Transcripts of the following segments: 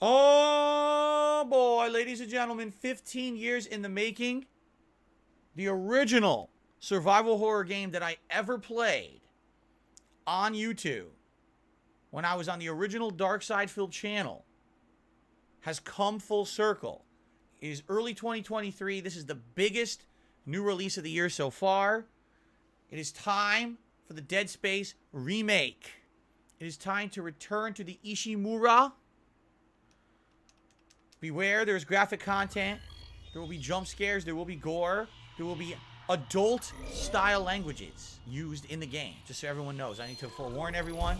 Oh boy, ladies and gentlemen, 15 years in the making. The original survival horror game that I ever played on YouTube when I was on the original Dark Side Filled channel has come full circle. It is early 2023. This is the biggest new release of the year so far. It is time for the Dead Space Remake. It is time to return to the Ishimura. Beware, there's graphic content. There will be jump scares. There will be gore. There will be adult-style languages used in the game, just so everyone knows. I need to forewarn everyone.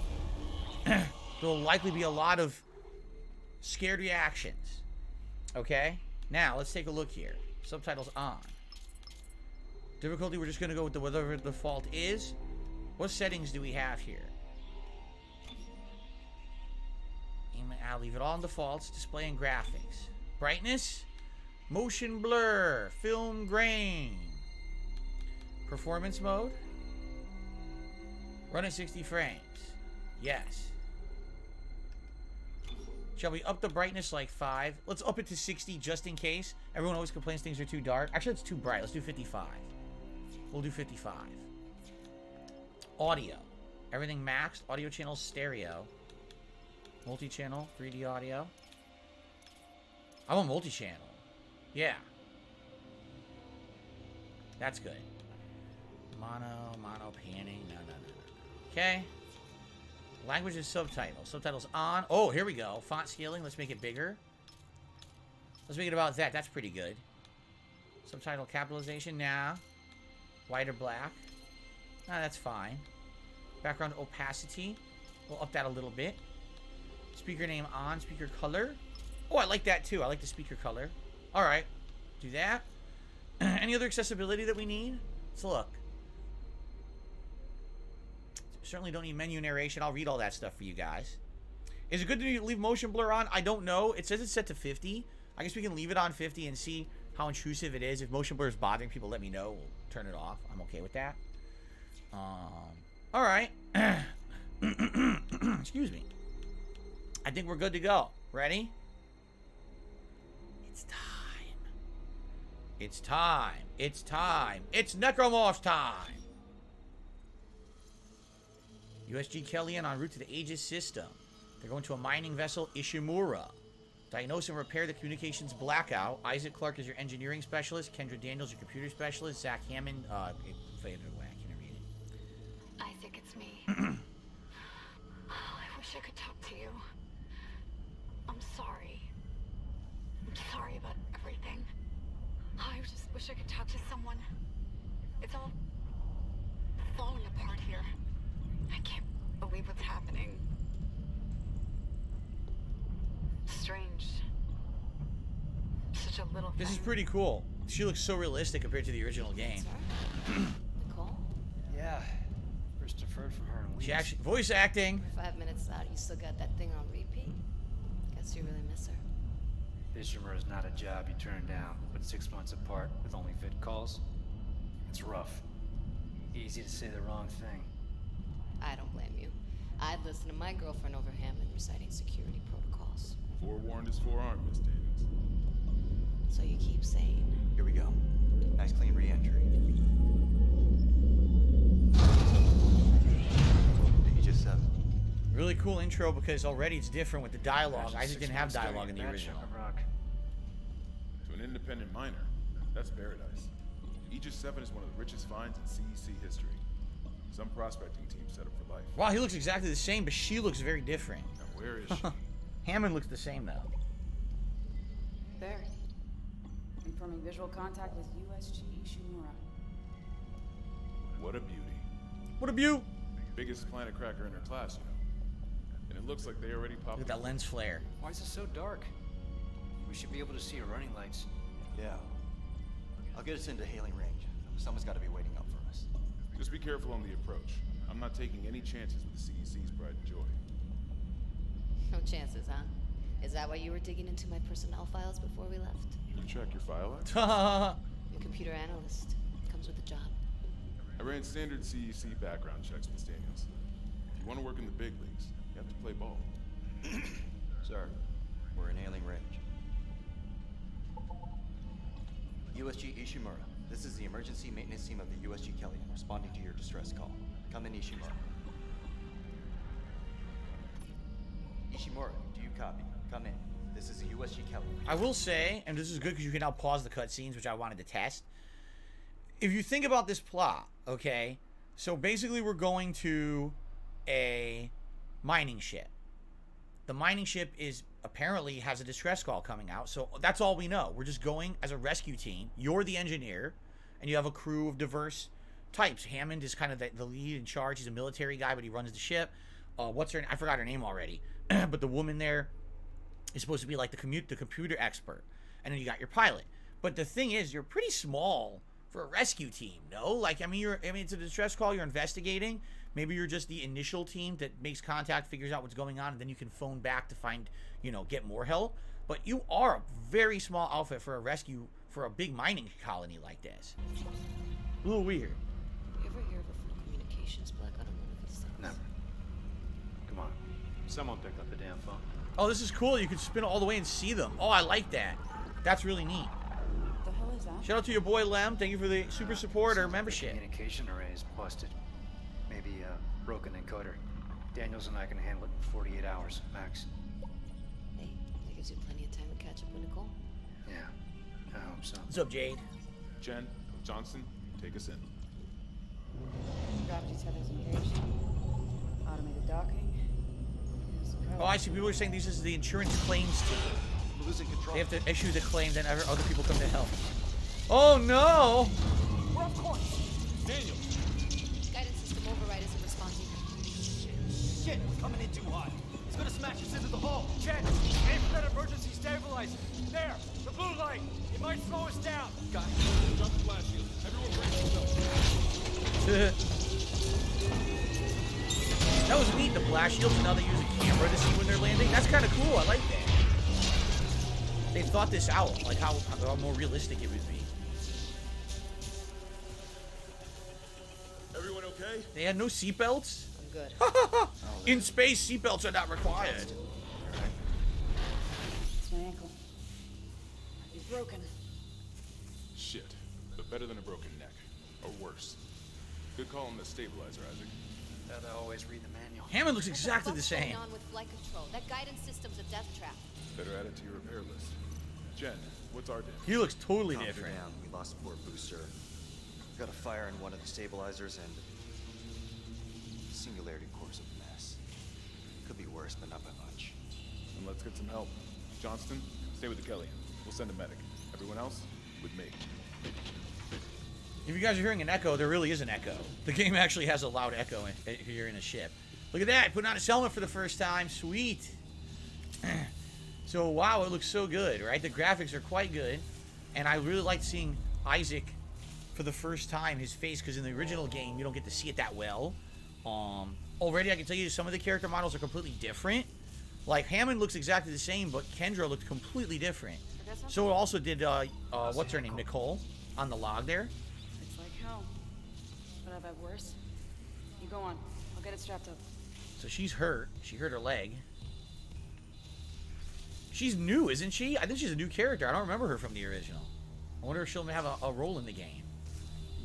There will likely be a lot of scared reactions. Okay? Now, let's take a look here. Subtitles on. Difficulty, we're just going to go with whatever the default is. What settings do we have here? I'll leave it all on defaults. Display and graphics. Brightness. Motion blur. Film grain. Performance mode. Run at 60 frames. Yes. Shall we up the brightness like 5? Let's up it to 60 just in case. Everyone always complains things are too dark. Actually, it's too bright. Let's do 55. We'll do 55. Audio. Everything maxed. Audio channels stereo. Multi-channel, 3D audio. I want multi-channel. Yeah. That's good. Mono panning. No. Okay. Language is subtitles. Subtitles on. Oh, here we go. Font scaling. Let's make it bigger. Let's make it about that. That's pretty good. Subtitle capitalization. Nah. White or black. Nah, that's fine. Background opacity. We'll up that a little bit. Speaker name on. Speaker color. Oh, I like that too. I like the speaker color. Alright. Do that. Any other accessibility that we need? Let's look. Certainly don't need menu narration. I'll read all that stuff for you guys. Is it good to leave motion blur on? I don't know. It says it's set to 50. I guess we can leave it on 50 and see how intrusive it is. If motion blur is bothering people, let me know. We'll turn it off. I'm okay with that. Alright. Excuse me. I think we're good to go. Ready? It's time. It's time. It's time. It's necromorph time. USG Kellyan en route to the Aegis system. They're going to a mining vessel, Ishimura. Diagnose and repair the communications blackout. Isaac Clarke is your engineering specialist. Kendra Daniels, your computer specialist. Zach Hammond, it faded away. I can't read it. Isaac, it's me. I wish I could talk to you. I'm sorry. I'm sorry about everything. I just wish I could talk to someone. It's all falling apart here. I can't believe what's happening. Strange. Such a little thing. This is pretty cool. She looks so realistic compared to the original game. Nicole? Yeah. First deferred from her in weeks. She actually voice acting. 5 minutes out, you still got that thing on repeat? Guess you really miss her. Ishimura is not a job you turn down, but 6 months apart with only vid calls. It's rough. Easy to say the wrong thing. I don't blame you. I'd listen to my girlfriend over Hammond reciting security protocols. Forewarned is forearmed, Miss Davis. So you keep saying. Here we go. Nice clean re-entry. Aegis 7. Really cool intro because already it's different with the dialogue. Isaac didn't have dialogue in the original. To an independent miner, that's paradise. Aegis 7 is one of the richest finds in CEC history. Some prospecting team set up for life. Wow, he looks exactly the same, but she looks very different. Now where is she? Hammond looks the same though. There. Confirming visual contact with USG Ishimura. What a beauty. What a beaut! Biggest planet cracker in her class, you know. And it looks like they already popped. Look at that lens flare. Why is it so dark? We should be able to see her running lights. Yeah. I'll get us into hailing range. Someone's got to be waiting up for us. Just be careful on the approach. I'm not taking any chances with the CEC's pride and joy. No chances, huh? Is that why you were digging into my personnel files before we left? You check your file out? I'm a computer analyst. Comes with the job. I ran standard CEC background checks, Miss Daniels. If you want to work in the big leagues, you have to play ball. Sir, We're in hailing range. USG Ishimura. This is the emergency maintenance team of the USG Kellyan responding to your distress call. Come in, Ishimura. Ishimura, do you copy? Come in. This is the USG Kellyan. I will say, and this is good because you can now pause the cutscenes, which I wanted to test. If you think about this plot, okay, so basically we're going to a mining ship. The mining ship is apparently has a distress call coming out, so that's all we know. We're just going as a rescue team. You're the engineer, and you have a crew of diverse types. Hammond is kind of the lead in charge. He's a military guy, but he runs the ship. What's her? I forgot her name already. But the woman there is supposed to be like the computer expert, and then you got your pilot. But the thing is, you're pretty small for a rescue team, no? Like, I mean, it's a distress call. You're investigating. Maybe you're just the initial team that makes contact, figures out what's going on, and then you can phone back to find, get more help. But you are a very small outfit for a rescue for a big mining colony like this. A little weird. You ever hear of a full communications blackout on one of these things? Never. Come on. Someone pick up the damn phone. Oh, this is cool. You can spin all the way and see them. Oh, I like that. That's really neat. What the hell is that? Shout out to your boy Lem. Thank you for the super support or membership. Communication array is busted. Maybe a broken encoder. Daniels and I can handle it in 48 hours, max. Hey, that gives you plenty of time to catch up with Nicole. Yeah, I hope so. What's up, Jade? Jen, Johnson, take us in. Gravity tethers engaged. Automated docking. Here's the code. Oh, I see. People are saying this is the insurance claims team. We're losing control. They have to issue the claim, then other people come to help. Oh, no! We're off course. Daniel! Guidance system override isn't responding. Shit, we're coming in too hot. It's gonna smash us into the hull. Jen, aim for that emergency stabilizer. There, the blue light. It might slow us down. Guys, jump the blast shield. Everyone brace yourself. That was neat, the blast shields, and now they use a camera to see when they're landing. That's kind of cool. I like that. They thought this out, like how more realistic it would be. Everyone okay? They had no seatbelts? I'm good. In space, seatbelts are not required. It's my ankle. He's broken. Shit, but better than a broken neck. Or worse. Good call on the stabilizer, Isaac. Gotta always read the manual. Hammond looks exactly the What's same. going on with flight control? That guidance system's a death trap. Better add it to your repair list. Jen, what's our damage? He looks totally Calm different. down. We lost a port booster. Got a fire in one of the stabilizers and singularity core's a mess. Could be worse, but not by much. And let's get some help. Johnston, stay with the Kellyan. We'll send a medic. Everyone else, with me. If you guys are hearing an echo, there really is an echo. The game actually has a loud echo if you're in a ship. Look at that, putting on his helmet for the first time. Sweet. So, wow, it looks so good, right? The graphics are quite good. And I really like seeing Isaac for the first time, his face, because in the original game, you don't get to see it that well. Already, I can tell you some of the character models are completely different. Like, Hammond looks exactly the same, but Kendra looked completely different. So it also did, what's her name, Nicole, on the log there. It's like hell. But I've had worse. You go on. I'll get it strapped up. So she's hurt. She hurt her leg. She's new, isn't she? I think she's a new character. I don't remember her from the original. I wonder if she'll have a role in the game.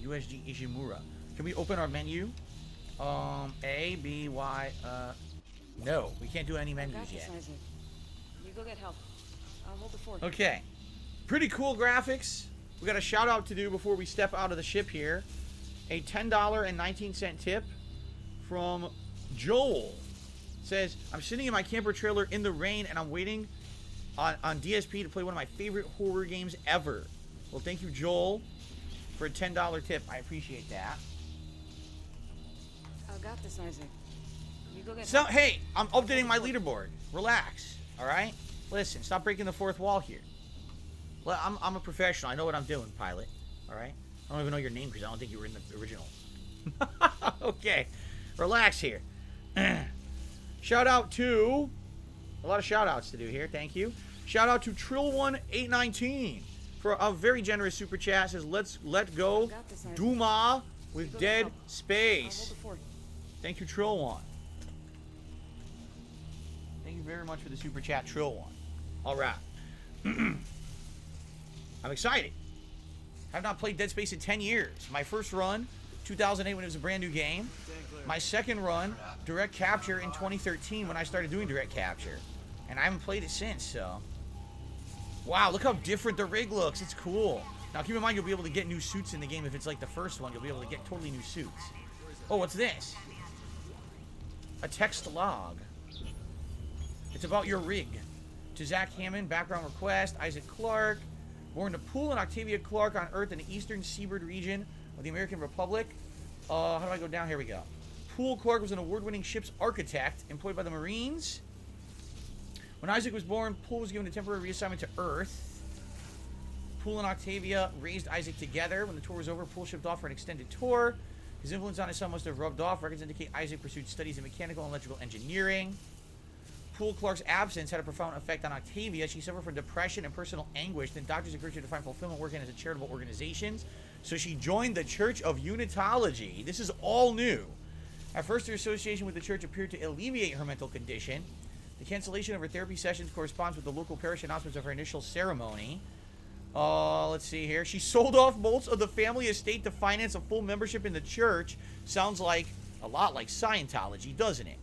USG Ishimura. Can we open our menu? A, B, Y, no. We can't do any I got menus this, yet. Isaac. You go get help. I'll hold the fort. Okay. Pretty cool graphics. We got a shout out to do before we step out of the ship here. A $10.19 tip from Joel. Says, I'm sitting in my camper trailer in the rain and I'm waiting on DSP to play one of my favorite horror games ever. Well, thank you, Joel, for a $10 tip. I appreciate that. I got this, Isaac. You go get So, help. hey, I'm updating my leaderboard. Relax, all right? Listen, stop breaking the fourth wall here. Well, I'm a professional. I know what I'm doing, pilot. All right? I don't even know your name because I don't think you were in the original. Okay. Relax here. Shout out to... A lot of shout outs to do here. Thank you. Shout out to Trill1819 for a very generous super chat. Says, let go Duma with Dead I'll hold Space. the fort. Thank you, Trill1. Thank you very much for the super chat, Trill1. All right. I'm excited. I've not played Dead Space in 10 years. My first run, 2008 when it was a brand new game. My second run, direct capture in 2013 when I started doing direct capture. And I haven't played it since, so. Wow, look how different the rig looks. It's cool. Now keep in mind you'll be able to get new suits in the game if it's like the first one. You'll be able to get totally new suits. Oh, what's this? A text log. It's about your rig. To Zach Hammond, background request, Isaac Clarke. Born to Poole and Octavia Clarke on Earth in the eastern seaboard region of the American Republic. How do I go down? Here we go. Poole Clarke was an award-winning ship's architect employed by the Marines. When Isaac was born, Poole was given a temporary reassignment to Earth. Poole and Octavia raised Isaac together. When the tour was over, Poole shipped off for an extended tour. His influence on his son must have rubbed off. Records indicate Isaac pursued studies in mechanical and electrical engineering. Poole Clarke's absence had a profound effect on Octavia. She suffered from depression and personal anguish. Then doctors encouraged her to find fulfillment working as a charitable organization. So she joined the Church of Unitology. This is all new. At first, her association with the church appeared to alleviate her mental condition. The cancellation of her therapy sessions corresponds with the local parish announcements of her initial ceremony. Let's see here. She sold off most of the family estate to finance a full membership in the church. Sounds like a lot like Scientology, doesn't it?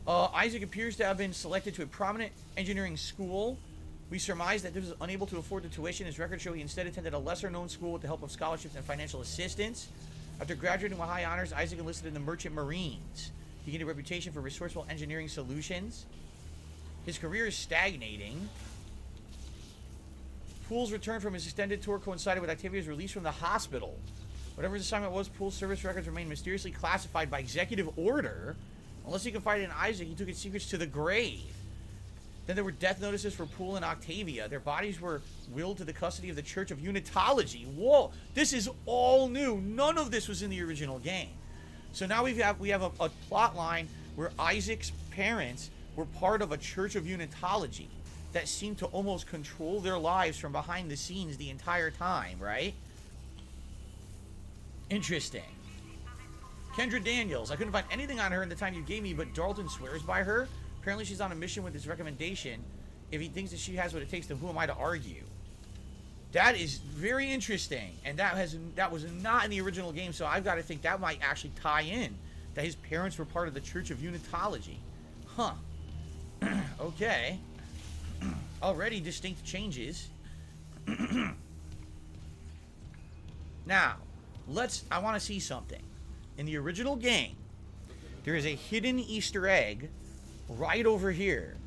Isaac appears to have been selected to a prominent engineering school. We surmise that he was unable to afford the tuition. His records show he instead attended a lesser-known school with the help of scholarships and financial assistance. After graduating with high honors, Isaac enlisted in the Merchant Marines. He gained a reputation for resourceful engineering solutions. His career is stagnating. Poole's return from his extended tour coincided with Octavia's release from the hospital. Whatever his assignment was, Poole's service records remained mysteriously classified by executive order. Unless he confided in Isaac, he took his secrets to the grave. Then there were death notices for Poole and Octavia. Their bodies were willed to the custody of the Church of Unitology. Whoa, this is all new. None of this was in the original game. So now we have a plot line where Isaac's parents were part of a Church of Unitology that seemed to almost control their lives from behind the scenes the entire time, right? Interesting. Kendra Daniels. I couldn't find anything on her in the time you gave me, but Dalton swears by her. Apparently she's on a mission with his recommendation. If he thinks that she has what it takes, then who am I to argue? That is very interesting. And that was not in the original game, so I've got to think that might actually tie in. That his parents were part of the Church of Unitology. Huh. Okay. Already distinct changes. Now, I want to see something. In the original game, there is a hidden Easter egg right over here.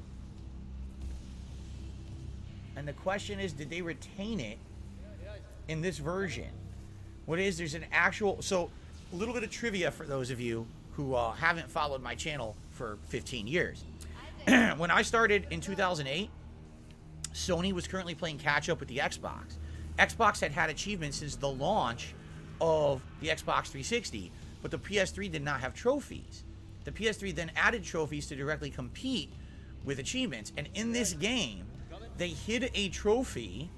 And the question is, did they retain it in this version? What is, there's an actual, so a little bit of trivia for those of you who haven't followed my channel for 15 years. When I started in 2008, Sony was currently playing catch up with the Xbox. Xbox had achievements since the launch of the Xbox 360. But the PS3 did not have trophies. The PS3 then added trophies to directly compete with achievements. And in this game, they hid a trophy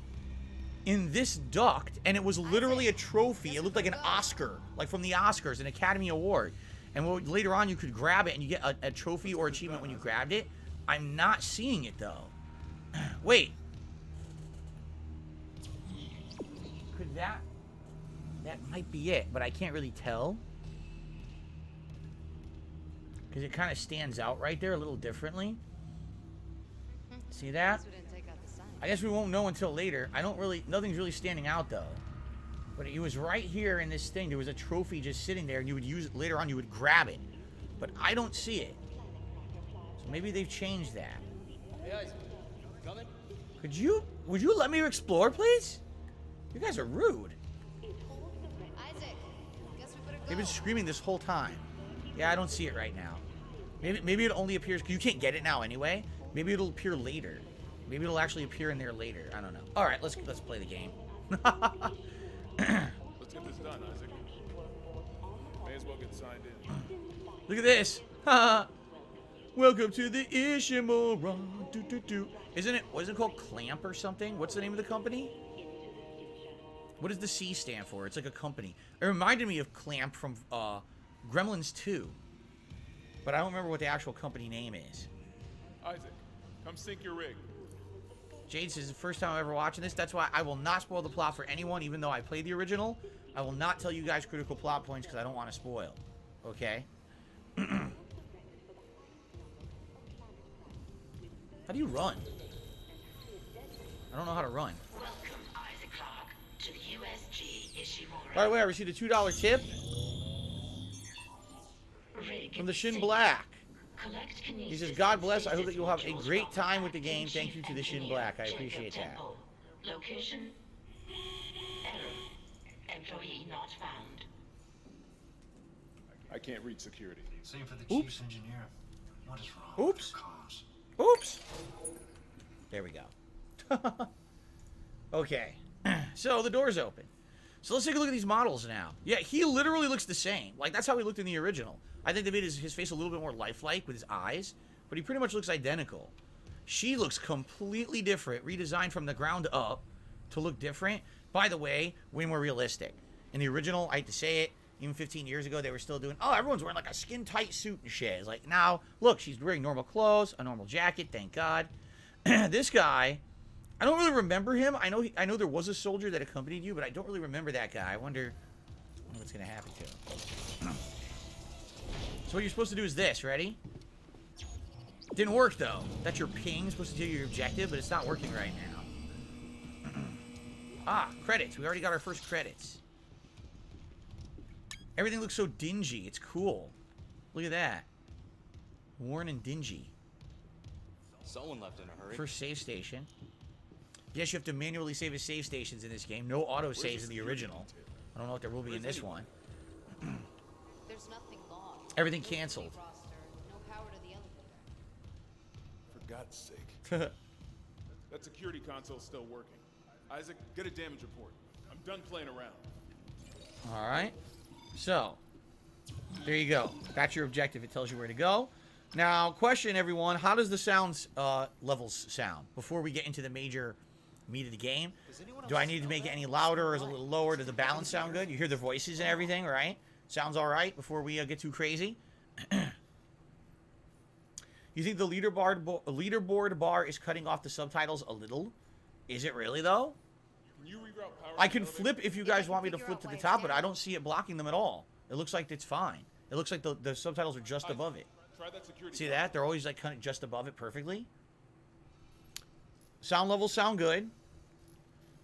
in this duct, and it was literally a trophy. It looked like an Oscar, like from the Oscars, an Academy Award. And later on, you could grab it, and you get a trophy or achievement when you grabbed it. I'm not seeing it, though. Wait. Could that might be it, but I can't really tell. Because it kind of stands out right there a little differently. See that? I guess we won't know until later. Nothing's really standing out though. But it was right here in this thing. There was a trophy just sitting there and you would use it later on, you would grab it. But I don't see it. So maybe they've changed that. Hey, Isaac. Coming? Would you let me explore, please? You guys are rude. Isaac, guess we better go. They've been screaming this whole time. Yeah, I don't see it right now. Maybe it only appears, because you can't get it now anyway. Maybe it'll appear later. Maybe it'll actually appear in there later. I don't know. All right, let's play the game. Let's get this done, Isaac. May as well get signed in. Look at this. Welcome to the Ishimura. Isn't it, what is it called? Clamp or something? What's the name of the company? What does the C stand for? It's like a company. It reminded me of Clamp from Gremlins 2. But I don't remember what the actual company name is. Isaac, come sync your rig. Jade says, the first time I'm ever watching this. That's why I will not spoil the plot for anyone, even though I played the original. I will not tell you guys critical plot points because I don't want to spoil. Okay? How do you run? I don't know how to run. Welcome, Isaac Clarke, to the USG Ishimura. By the way, I received a $2 tip from the Shin Black. He says, God bless. I hope that you'll have a great time with the game. Thank you to the Shin Black. I appreciate that. Location? Error. Employee not found. I can't reach security. Same for the chief's engineer. What is wrong Oops. with their comms? Oops. There we go. Okay. So the door's open. So let's take a look at these models now. Yeah, he literally looks the same. Like, that's how he looked in the original. I think they made his face a little bit more lifelike with his eyes, but he pretty much looks identical. She looks completely different, redesigned from the ground up to look different. By the way, way more realistic. In the original, I hate to say it, even 15 years ago, they were still doing, oh, everyone's wearing like a skin-tight suit and shit. It's like, now, look, she's wearing normal clothes, a normal jacket, thank God. This guy, I don't really remember him. I know there was a soldier that accompanied you, but I don't really remember that guy. I wonder what's going to happen to him. So what you're supposed to do is this, ready? Didn't work, though. That's your ping, supposed to tell you your objective, but it's not working right now. Ah, credits. We already got our first credits. Everything looks so dingy. It's cool. Look at that. Worn and dingy. Someone left in a hurry. First save station. Yes, you have to manually save his save stations in this game. No auto saves in the original. I don't know what there will be in this one. There's nothing logged. Everything canceled. Roster, no power to the elevator. For God's sake. That security console's still working. Isaac, get a damage report. I'm done playing around. All right. So, there you go. That's your objective. It tells you where to go. Now, question, everyone. How does the sound levels sound before we get into the major meat of the game? Do I need to make it any louder or is it a little lower? Does the balance sound good? You hear the voices and everything, right? Sounds all right before we get too crazy? You think the leaderboard bar is cutting off the subtitles a little? Is it really, though? Can you reroute power I to can the flip if you guys want me to flip to the top, but I don't see it blocking them at all. It looks like it's fine. It looks like the subtitles are just above it. Try that security See that? They're always like kind of just above it perfectly. Sound levels sound good.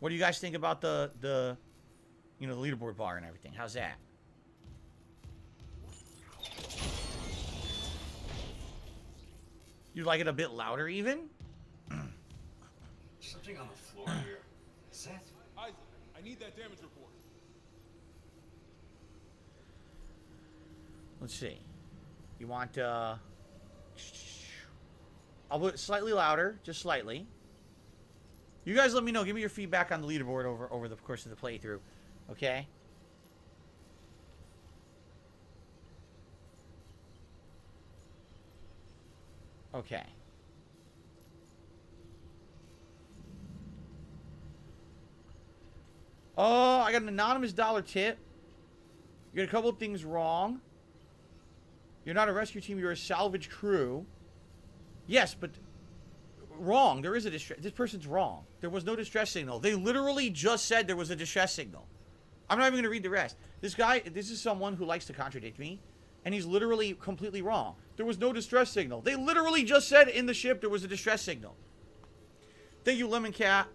What do you guys think about the leaderboard bar and everything? How's that? You like it a bit louder even? Something on the floor here. Seth? Isaac, I need that damage report. Let's see. You want, I'll put it slightly louder, just slightly. You guys let me know. Give me your feedback on the leaderboard over the course of the playthrough. Okay? Okay. Oh, I got an anonymous dollar tip. You got a couple of things wrong. You're not a rescue team, you're a salvage crew. Yes, but wrong. There is a distress. This person's wrong. There was no distress signal. They literally just said there was a distress signal. I'm not even going to read the rest. This guy, this is someone who likes to contradict me, and he's literally completely wrong. There was no distress signal. They literally just said in the ship there was a distress signal. Thank you, Lemon Cat,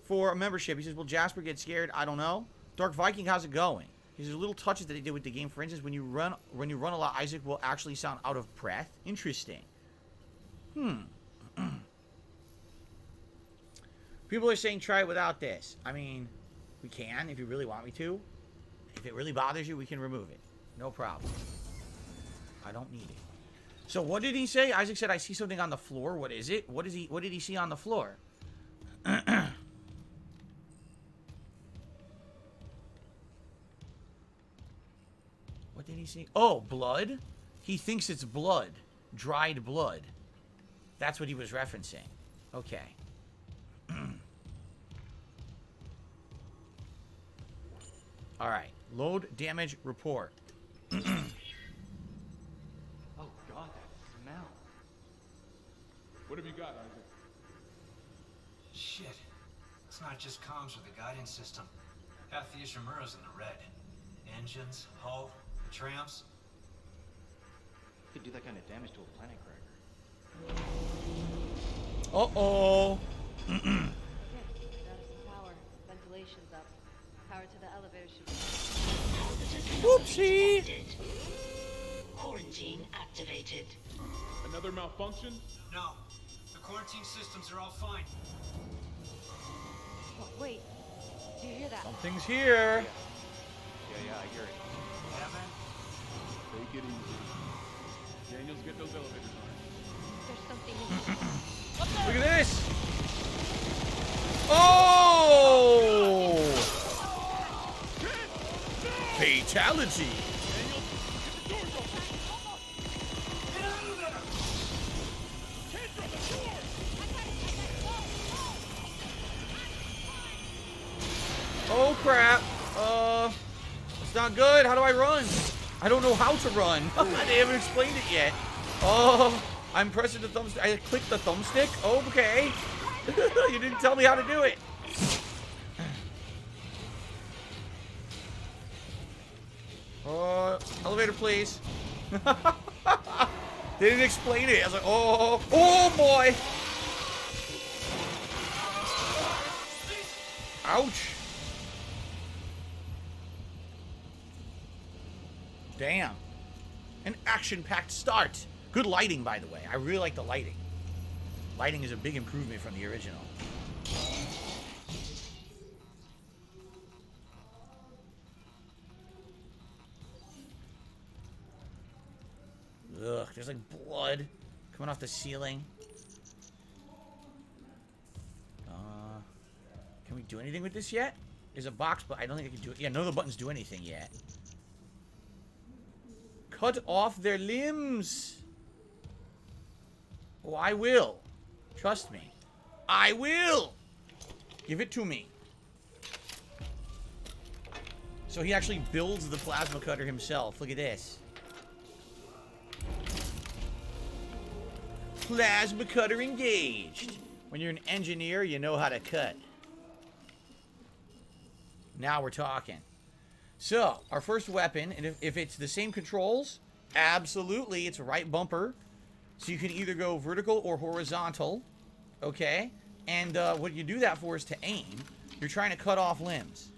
for a membership. He says, will Jasper get scared? I don't know. Dark Viking, how's it going? He says, little touches that he did with the game. For instance, when you run a lot, Isaac will actually sound out of breath. Interesting. People are saying try it without this. I mean, we can if you really want me to. If it really bothers you, we can remove it. No problem. I don't need it. So what did he say? Isaac said, I see something on the floor. What is it? What did he see on the floor? What did he see? Oh, blood? He thinks it's blood. Dried blood. That's what he was referencing. Okay. Alright. Load damage report. Oh god, that smell. What have you got, Isaac? Shit. It's not just comms or the guidance system. Half the Ishimura's in the red. Engines, hull, the trams. Could do that kind of damage to a planet cracker. Uh-oh. Okay, got us some power. Ventilation's up. Power to the elevator should be... Whoopsie. Quarantine activated. Another malfunction? No. The quarantine systems are all fine. Oh, wait. Do you hear that? Something's here. Yeah, I hear it. Yeah, man? Take it easy. Daniels, get those elevators running. There's something in here. Look at this. Oh! Fatality. Oh crap. It's not good. How do I run? I don't know how to run. They haven't explained it yet. Oh, I'm pressing the thumbstick. I clicked the thumbstick. Okay. You didn't tell me how to do it. Elevator, please. They didn't explain it. I was like, oh boy. Ouch. Damn. An action-packed start. Good lighting, by the way. I really like the lighting. Lighting is a big improvement from the original. Ugh, there's like blood coming off the ceiling. Can we do anything with this yet? There's a box, but I don't think I can do it. Yeah, none of the buttons do anything yet. Cut off their limbs. Oh, I will. Trust me. I will. Give it to me. So he actually builds the plasma cutter himself. Look at this. Plasma cutter engaged. When you're an engineer, you know how to cut. Now we're talking. So, our first weapon, and if it's the same controls, absolutely, it's right bumper. So you can either go vertical or horizontal. Okay? And what you do that for is to aim. You're trying to cut off limbs.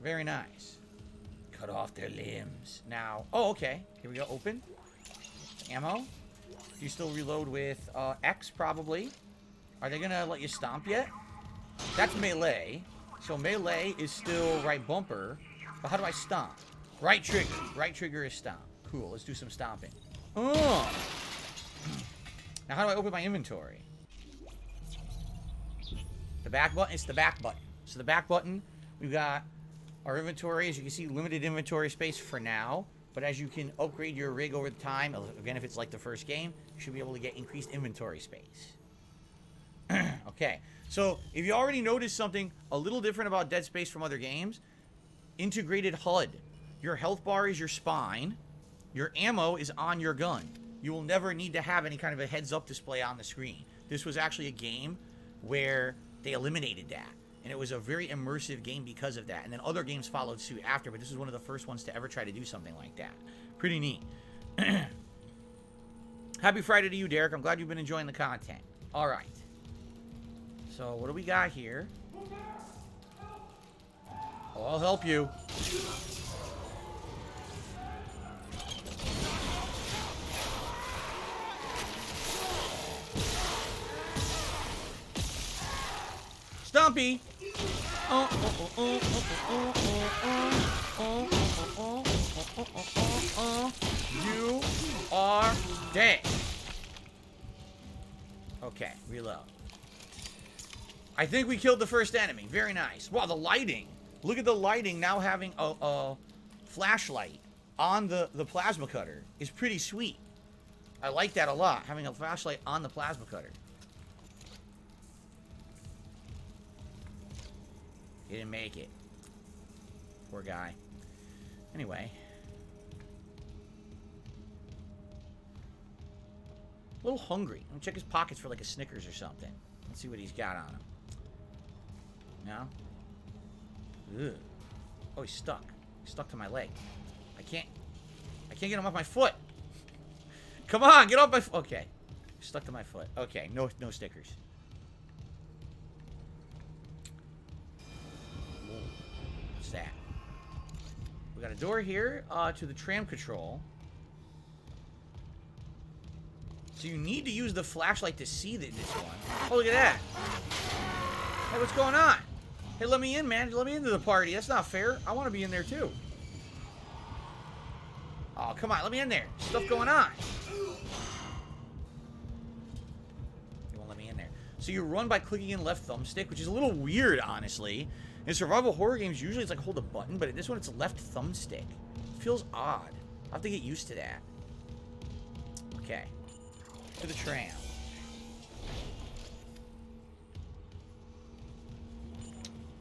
Very nice. Cut off their limbs. Now, oh, okay. Here we go. Open. Ammo. You still reload with X, probably. Are they going to let you stomp yet? That's melee. So melee is still right bumper. But how do I stomp? Right trigger. Right trigger is stomp. Cool. Let's do some stomping. Oh. Now how do I open my inventory? The back button. It's the back button. So the back button, we've got our inventory. As you can see, limited inventory space for now. But as you can upgrade your rig over the time, again, if it's like the first game, you should be able to get increased inventory space. Okay, so if you already noticed something a little different about Dead Space from other games, integrated HUD. Your health bar is your spine. Your ammo is on your gun. You will never need to have any kind of a heads-up display on the screen. This was actually a game where they eliminated that. And it was a very immersive game because of that. And then other games followed suit after, but this is one of the first ones to ever try to do something like that. Pretty neat. Happy Friday to you, Derek. I'm glad you've been enjoying the content. All right. So, what do we got here? Oh, I'll help you. Stumpy. You are dead. Okay, reload. I think we killed the first enemy. Very nice. Wow, the lighting. Look at the lighting now having a flashlight on the plasma cutter is pretty sweet. I like that a lot, having a flashlight on the plasma cutter. He didn't make it. Poor guy. Anyway. A little hungry. I'm gonna check his pockets for like a Snickers or something. Let's see what he's got on him. No? Ugh. Oh, he's stuck. He's stuck to my leg. I can't get him off my foot. Come on, get off my foot. Okay. Stuck to my foot. Okay, no stickers. What's that? We got a door here to the tram control. So you need to use the flashlight to see this one. Oh, look at that. Hey, what's going on? Hey, let me in, man. Let me into the party. That's not fair. I want to be in there, too. Oh, come on. Let me in there. Stuff going on. They won't let me in there. So you run by clicking in left thumbstick, which is a little weird, honestly. In survival horror games, usually it's like hold a button, but in this one, it's left thumbstick. It feels odd. I'll have to get used to that. Okay. To the tram.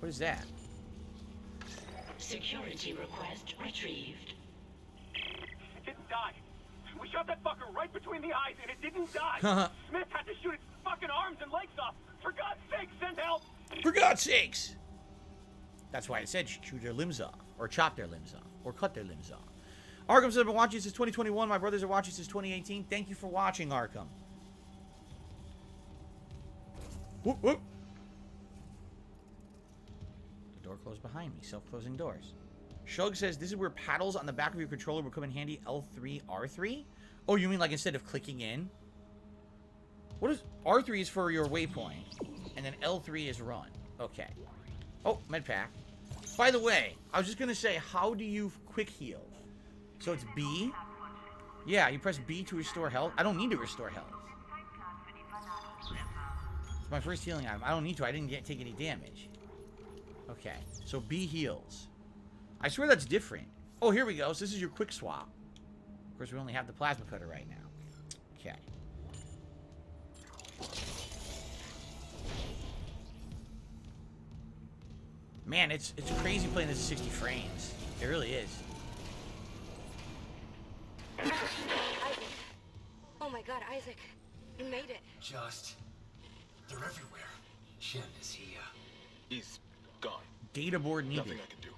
What is that? Security request retrieved. It didn't die. We shot that fucker right between the eyes and it didn't die. Smith had to shoot its fucking arms and legs off. For God's sake, send help! For God's sakes! That's why it said shoot their limbs off. Or chop their limbs off. Or cut their limbs off. Arkham said I've been watching since 2021. My brothers are watching since 2018. Thank you for watching, Arkham. Whoop, whoop. The door closed behind me. Self-closing doors. Shug says this is where paddles on the back of your controller will come in handy. L3, R3? Oh, you mean like instead of clicking in? What is... R3 is for your waypoint. And then L3 is run. Okay. Oh, med pack. By the way, I was just going to say, how do you quick heal? So it's B? Yeah, you press B to restore health. I don't need to restore health. It's my first healing item. I don't need to. I didn't take any damage. Okay, so B heals. I swear that's different. Oh, here we go. So this is your quick swap. Of course, we only have the plasma cutter right now. Okay. Man, it's crazy playing this at 60 frames. It really is. Isaac. Oh my God, Isaac. You made it. They're everywhere. Shin, is he, He's gone. Data board needed. Nothing I can do.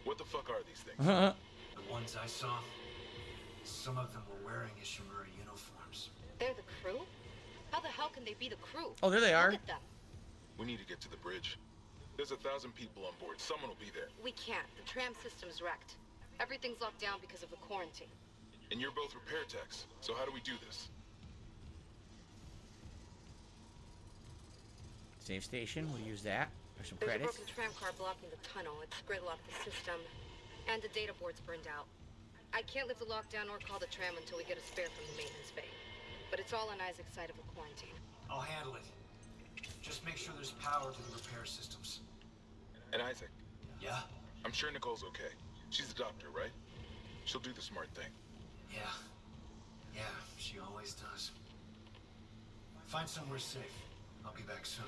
What the fuck are these things? The ones I saw, some of them were wearing Ishimura uniforms. They're the crew? How the hell can they be the crew? Oh, there they are. Look at them. We need to get to the bridge. There's 1,000 people on board. Someone will be there. We can't. The tram system's wrecked. Everything's locked down because of the quarantine. And you're both repair techs. So how do we do this? Save station. We'll use that. There's some There's credits. a broken tram car blocking the tunnel. It's gridlocked the system. And the data board's burned out. I can't lift the lockdown or call the tram until we get a spare from the maintenance bay. But it's all on Isaac's side of the quarantine. I'll handle it. Just make sure there's power to the repair systems. And Isaac, Yeah? I'm sure Nicole's okay. She's the doctor, right? She'll do the smart thing. Yeah, she always does. Find somewhere safe. I'll be back soon.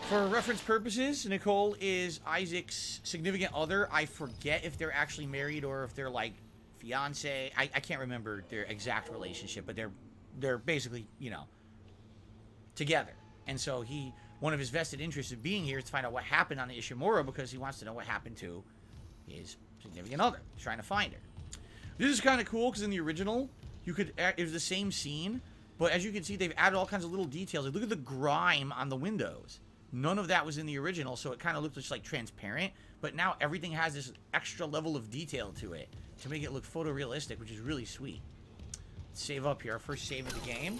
For reference purposes, Nicole is Isaac's significant other. I forget if they're actually married or if they're like fiance. I can't remember their exact relationship, but they're basically, you know, together. And so one of his vested interests of being here is to find out what happened on the Ishimura because he wants to know what happened to his significant other. He's trying to find her. This is kind of cool because in the original, it was the same scene, but as you can see, they've added all kinds of little details. Like, look at the grime on the windows. None of that was in the original, so it kind of looked just like transparent, but now everything has this extra level of detail to it to make it look photorealistic, which is really sweet. Let's save up here. Our first save of the game.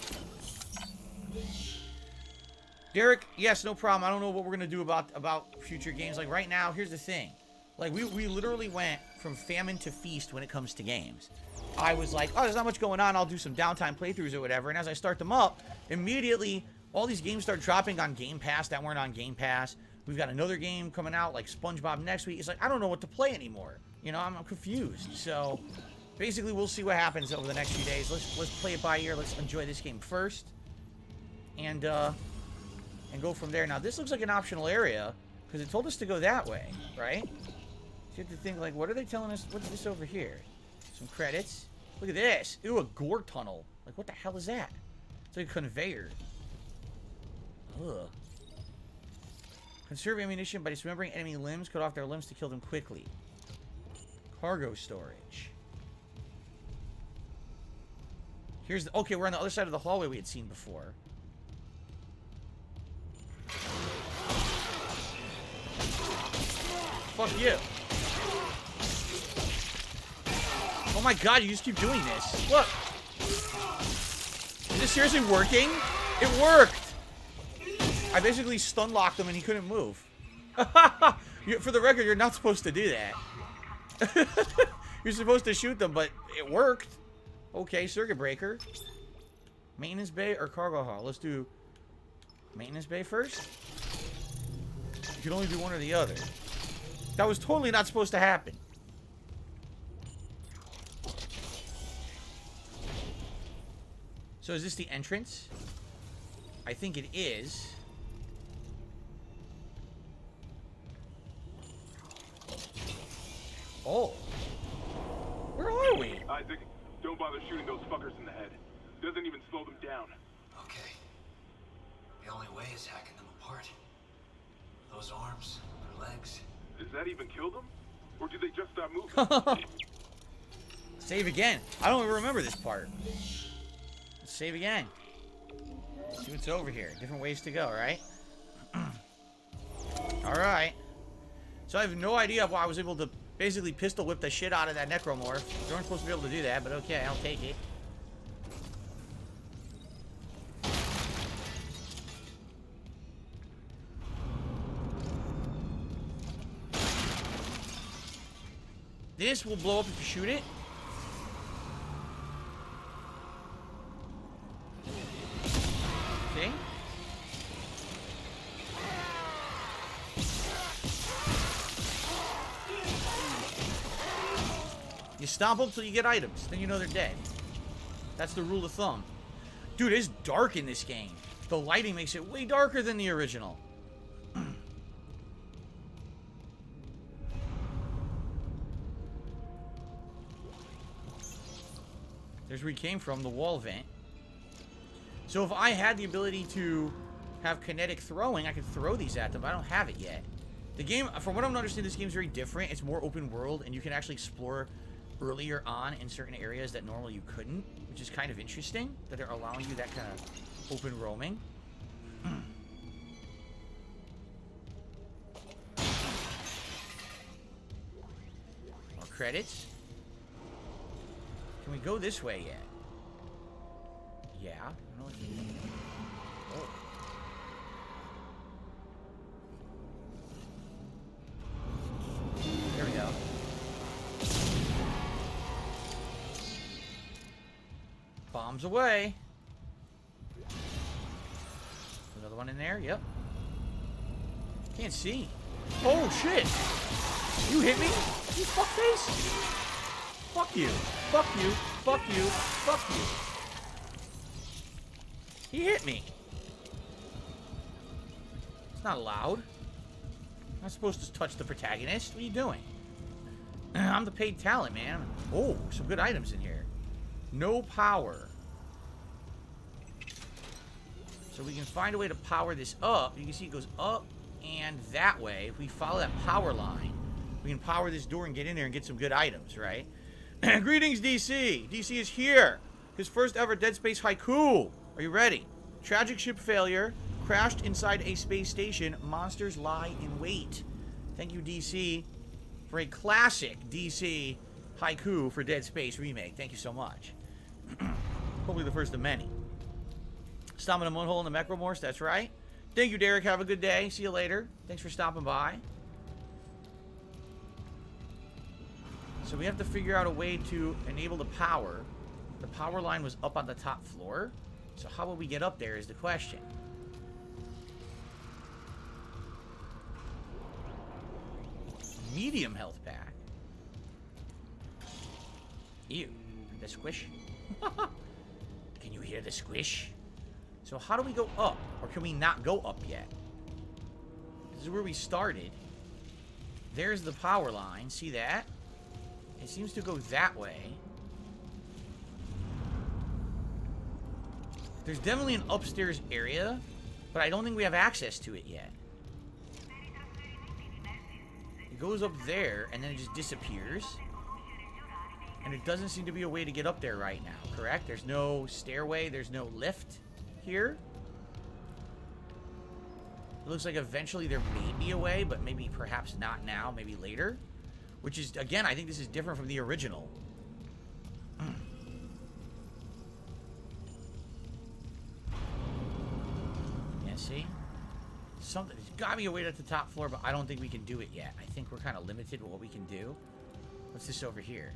Derek, yes, no problem. I don't know what we're going to do about future games. Like, right now, here's the thing. Like, we literally went from famine to feast when it comes to games. I was like, oh, there's not much going on. I'll do some downtime playthroughs or whatever. And as I start them up, immediately, all these games start dropping on Game Pass that weren't on Game Pass. We've got another game coming out, like SpongeBob next week. It's like, I don't know what to play anymore. You know, I'm confused. So, basically, we'll see what happens over the next few days. Let's play it by ear. Let's enjoy this game first. And go from there. Now, this looks like an optional area, because it told us to go that way, right? So you have to think, like, what are they telling us? What's this over here? Some credits. Look at this. Ew, a gore tunnel. Like, what the hell is that? It's like a conveyor. Ugh. Conserve ammunition by dismembering enemy limbs. Cut off their limbs to kill them quickly. Cargo storage. Here's the... Okay, we're on the other side of the hallway we had seen before. Fuck you. Oh my god, you just keep doing this. Look. Is this seriously working? It worked. I basically stun locked him and he couldn't move. For the record, you're not supposed to do that. You're supposed to shoot them, but it worked. Okay, circuit breaker. Maintenance bay or cargo hall? Let's do maintenance bay first. You can only do one or the other. That was totally not supposed to happen. So is this the entrance? I think it is. Oh. Where are we? Isaac, don't bother shooting those fuckers in the head. Doesn't even slow them down. Okay. The only way is hacking them apart. Those arms, their legs. Does that even kill them? Or do they just stop moving? Save again. I don't even remember this part. Let's save again. See what's over here. Different ways to go, right? Alright. So I have no idea why I was able to basically pistol whip the shit out of that necromorph. You weren't supposed to be able to do that, but okay, I'll take it. This will blow up if you shoot it. See? You stomp them till you get items. Then you know they're dead. That's the rule of thumb. Dude, it's dark in this game. The lighting makes it way darker than the original. There's where he came from, the wall vent. So if I had the ability to have kinetic throwing, I could throw these at them, but I don't have it yet. The game, from what I'm understanding, this game's very different. It's more open world, and you can actually explore earlier on in certain areas that normally you couldn't, which is kind of interesting, that they're allowing you that kind of open roaming. More credits. Can we go this way yet? Yeah. I don't know what you mean. Oh. There we go. Bombs away. Another one in there. Yep. Can't see. Oh, shit. You hit me? You fuckface? Fuck you. Fuck you. Fuck you. Fuck you. He hit me. It's not allowed. I'm not supposed to touch the protagonist. What are you doing? I'm the paid talent, man. Oh, some good items in here. No power. So we can find a way to power this up. You can see it goes up and that way. If we follow that power line, we can power this door and get in there and get some good items, right? Greetings, DC. DC is here. His first ever Dead Space haiku. Are you ready? Tragic ship failure. Crashed inside a space station. Monsters lie in wait. Thank you, DC, for a classic DC haiku for Dead Space Remake. Thank you so much. Hopefully the first of many. Stomping a mud hole in the necromorph. That's right. Thank you, Derek. Have a good day. See you later. Thanks for stopping by. So we have to figure out a way to enable the power. The power line was up on the top floor. So how will we get up there is the question. Medium health pack. Ew. The squish. Can you hear the squish? So how do we go up? Or can we not go up yet? This is where we started. There's the power line. See that? It seems to go that way. There's definitely an upstairs area, but I don't think we have access to it yet. It goes up there, and then it just disappears. And there doesn't seem to be a way to get up there right now, correct? There's no stairway, there's no lift here. It looks like eventually there may be a way, but maybe perhaps not now, maybe later. Which is, again, I think this is different from the original. Yeah, see? There's gotta be a way to the top floor, but I don't think we can do it yet. I think we're kind of limited with what we can do. What's this over here?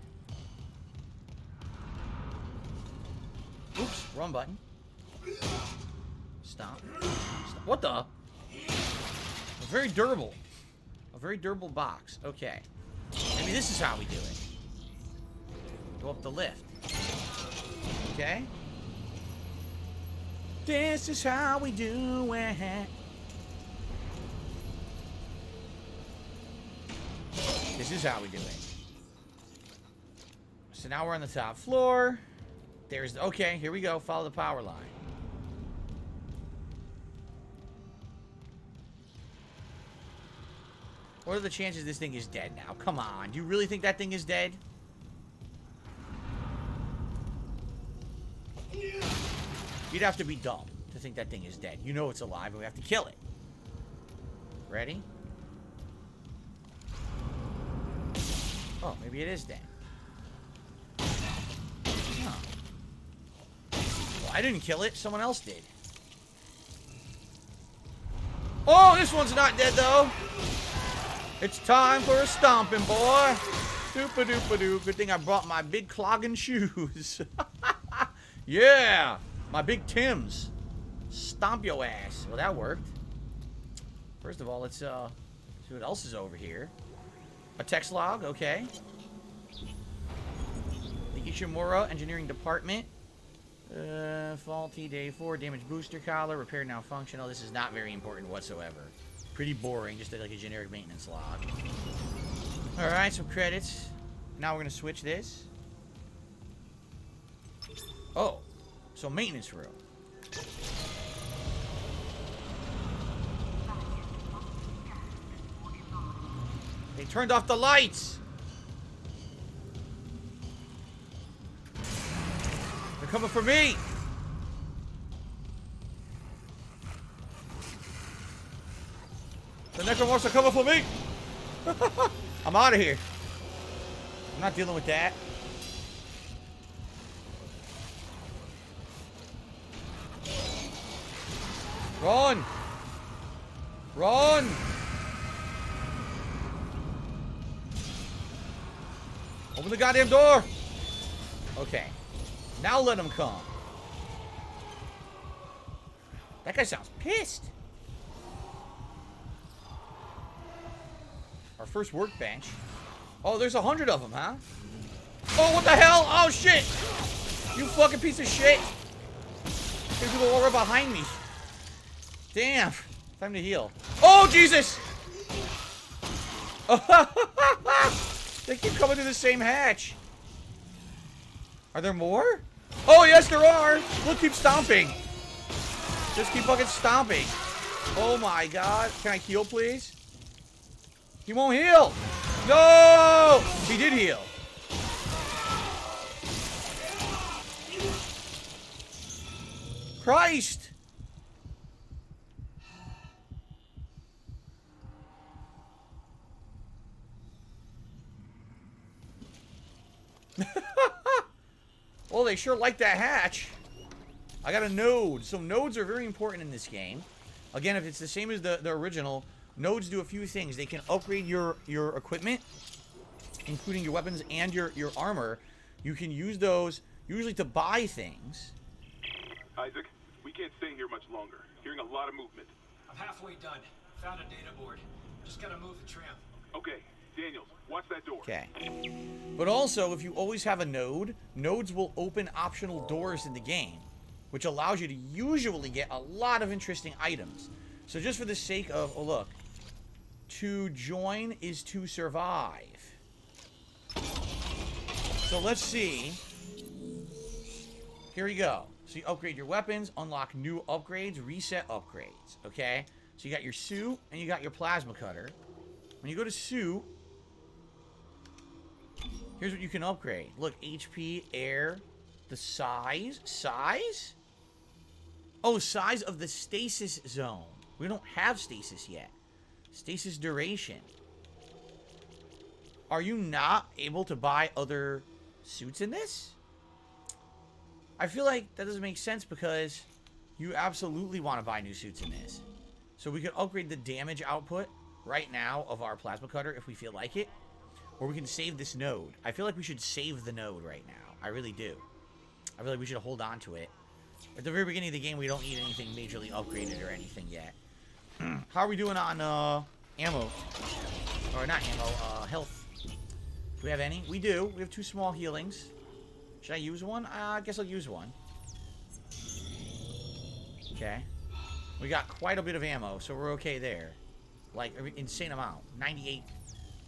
Oops, wrong button. Stop. Stop. What the? Very durable. A very durable box. Okay. Maybe this is how we do it. Go up the lift. Okay. This is how we do it. This is how we do it. So now we're on the top floor. There's... Okay, here we go. Follow the power line. What are the chances this thing is dead now? Come on. Do you really think that thing is dead? You'd have to be dumb to think that thing is dead. You know it's alive and we have to kill it. Ready? Oh, maybe it is dead. Huh. Well, I didn't kill it. Someone else did. Oh, this one's not dead, though. It's time for a stomping, boy. Doopa-doopa-doo. Good thing I brought my big clogging shoes. Yeah. My big Tims. Stomp your ass. Well, that worked. First of all, let's see what else is over here. A text log, okay. The Ishimura Engineering Department. Faulty day 4. Damaged booster collar. Repair now functional. This is not very important whatsoever. Pretty boring, just like a generic maintenance log. Alright, some credits. Now we're going to switch this. Oh, so maintenance room. They turned off the lights! They're coming for me! The necromorphs are coming for me! I'm out of here. I'm not dealing with that. Run! Run! Open the goddamn door! Okay. Now let him come. That guy sounds pissed. Our first workbench. Oh, there's 100 of them, huh? Oh, what the hell? Oh, shit! You fucking piece of shit! There's people all right behind me. Damn. Time to heal. Oh, Jesus! They keep coming to the same hatch. Are there more? Oh, yes, there are! Look, keep stomping. Just keep fucking stomping. Oh, my God. Can I heal, please? He won't heal! No! He did heal. Christ! Well, they sure like that hatch. I got a node. So nodes are very important in this game. Again, if it's the same as the original, nodes do a few things. They can upgrade your equipment, including your weapons and your armor. You can use those usually to buy things. Isaac, we can't stay here much longer. Hearing a lot of movement. I'm halfway done. Found a data board. Just gotta move the tram. Okay, Daniels, watch that door. Okay. But also, if you always have a node, nodes will open optional doors in the game, which allows you to usually get a lot of interesting items. So just for the sake of, oh look, to join is to survive. So let's see. Here we go. So you upgrade your weapons, unlock new upgrades, reset upgrades, okay? So you got your suit, and you got your plasma cutter. When you go to suit, here's what you can upgrade. Look, HP, air, the size. Size? Oh, size of the stasis zone. We don't have stasis yet. Stasis duration. Are you not able to buy other suits in this? I feel like that doesn't make sense because you absolutely want to buy new suits in this. So we could upgrade the damage output right now of our plasma cutter if we feel like it. Or we can save this node. I feel like we should save the node right now. I really do. I feel like we should hold on to it. At the very beginning of the game, we don't need anything majorly upgraded or anything yet. How are we doing on ammo? Or not ammo, health. Do we have any? We do. We have 2 small healings. Should I use one? I guess I'll use one. Okay. We got quite a bit of ammo, so we're okay there. Like, an insane amount. 98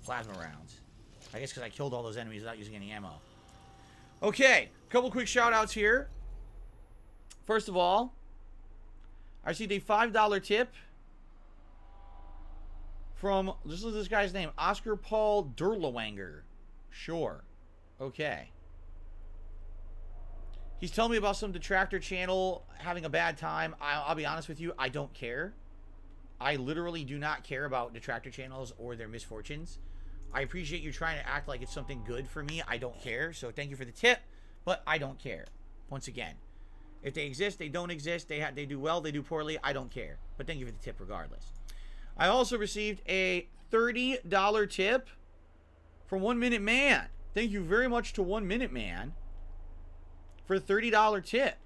plasma rounds. I guess because I killed all those enemies without using any ammo. Okay. Couple quick shout-outs here. First of all, I received a $5 tip from, this is this guy's name, Oscar Paul Durlawanger. Sure. Okay. He's telling me about some detractor channel having a bad time. I'll be honest with you, I don't care. I literally do not care about detractor channels or their misfortunes. I appreciate you trying to act like it's something good for me. I don't care. So thank you for the tip, but I don't care. Once again, if they exist, they don't exist. They do well, they do poorly. I don't care. But thank you for the tip regardless. I also received a $30 tip from 1 Minute Man. Thank you very much to 1 Minute Man for a $30 tip.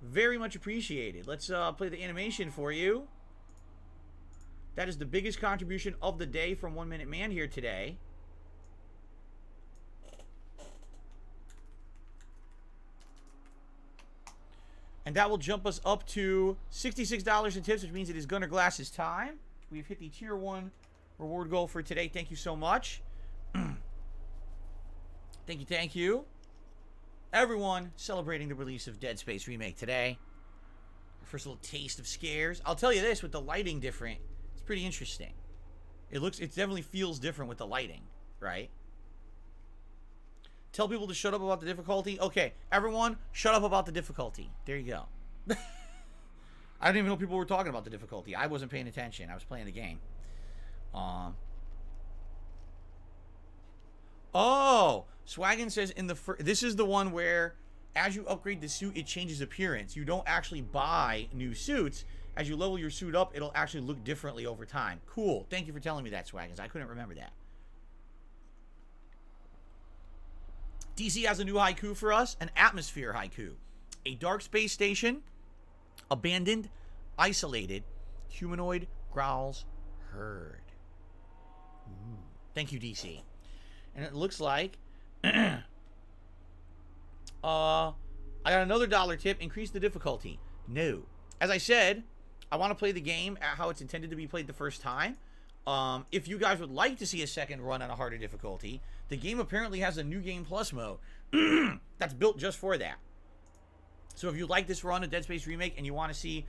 Very much appreciated. Let's play the animation for you. That is the biggest contribution of the day from 1 Minute Man here today. And that will jump us up to $66 in tips, which means it is Gunnar Glass's time. We've hit the tier 1 reward goal for today. Thank you so much. Thank you. Everyone celebrating the release of Dead Space Remake today. Our first little taste of scares. I'll tell you this, with the lighting different, it's pretty interesting. It definitely feels different with the lighting, right? Tell people to shut up about the difficulty. Okay, everyone, shut up about the difficulty. There you go. I didn't even know people were talking about the difficulty. I wasn't paying attention. I was playing the game. Oh, Swaggin says this is the one where as you upgrade the suit, it changes appearance. You don't actually buy new suits. As you level your suit up, it'll actually look differently over time. Cool. Thank you for telling me that, Swaggins. I couldn't remember that. DC has a new haiku for us, an atmosphere haiku. A dark space station, abandoned, isolated, humanoid growls heard. Ooh. Thank you, DC. And it looks like I got another $1 tip. Increase the difficulty. No. As I said, I want to play the game at how it's intended to be played the first time. If you guys would like to see a second run on a harder difficulty, the game apparently has a New Game Plus mode that's built just for that. So if you like this run of Dead Space Remake and you want to see,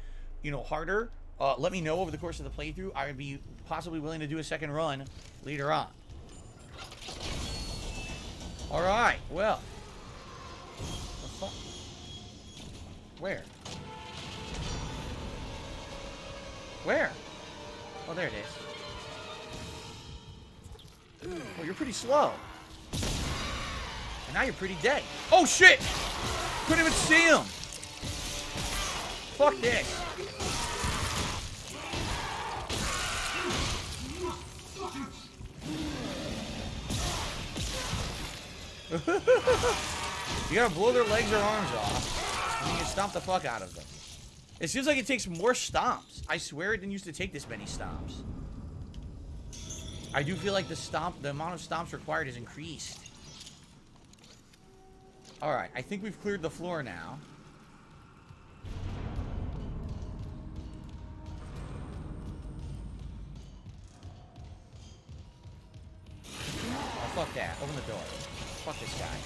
harder, let me know over the course of the playthrough. I would be possibly willing to do a second run later on. All right, well. The fuck? Where? Where? Oh, there it is. Oh, you're pretty slow. And now you're pretty dead. Oh, shit! Couldn't even see him. Fuck this. You gotta blow their legs or arms off, and you can stomp the fuck out of them. It seems like it takes more stomps. I swear it didn't used to take this many stomps. I do feel like the amount of stomps required is increased. Alright, I think we've cleared the floor now. Oh, fuck that. Open the door. Fuck this guy.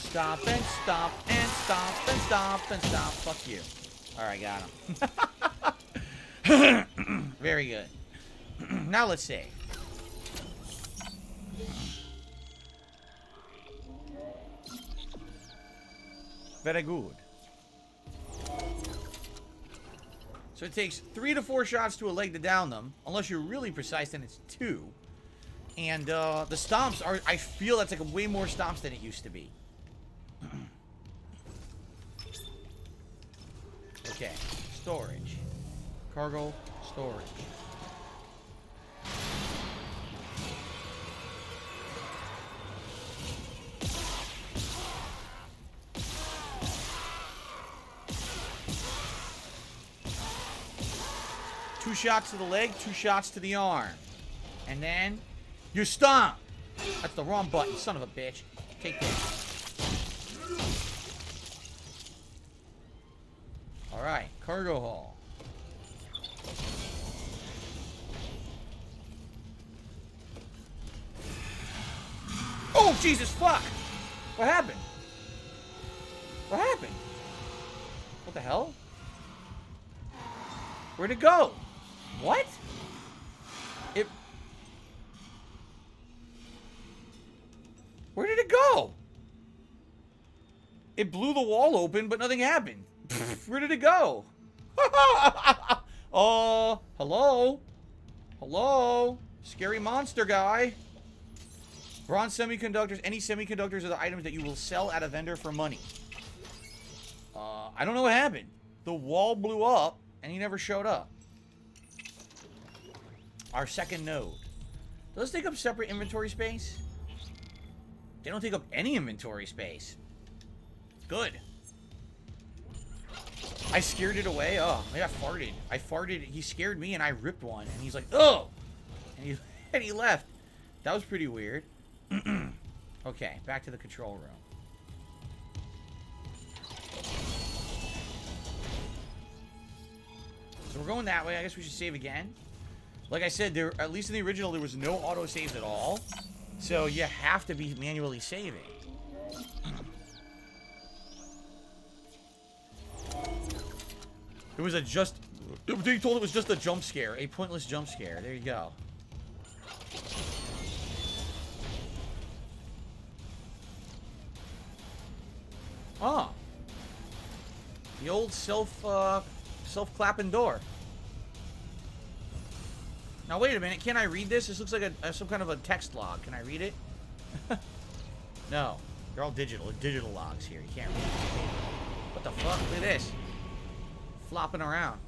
Stop and stop and stop and stop and stop. Fuck you. Alright, got him. Very good. Now let's see. Very good. So it takes 3 to 4 shots to a leg to down them. Unless you're really precise, then it's 2. And the stomps are... I feel that's like way more stomps than it used to be. Okay. Storage. Cargo. Storage. Two shots to the leg, 2 shots to the arm. And then you stomp. That's the wrong button, son of a bitch. Take this. Alright, cargo haul. Oh, Jesus, fuck! What happened? What happened? What the hell? Where'd it go? What? Where did it go? It blew the wall open, but nothing happened. Where did it go? Hello? Hello? Scary monster guy. Bronze semiconductors. Any semiconductors are the items that you will sell at a vendor for money. I don't know what happened. The wall blew up, and he never showed up. Our second node. Do those take up separate inventory space? They don't take up any inventory space. Good. I scared it away. Oh, maybe I farted. I farted. He scared me, and I ripped one. And he's like, oh! And he left. That was pretty weird. Okay, back to the control room. So we're going that way. I guess we should save again. Like I said, there, at least in the original, there was no auto-saves at all. So you have to be manually saving. It was they told it was just a jump scare. A pointless jump scare. There you go. Oh. The old self-clapping door. Now, wait a minute. Can I read this? This looks like some kind of a text log. Can I read it? No. They're all digital. Digital logs here. You can't read it. What the fuck? Look at this. Flopping around.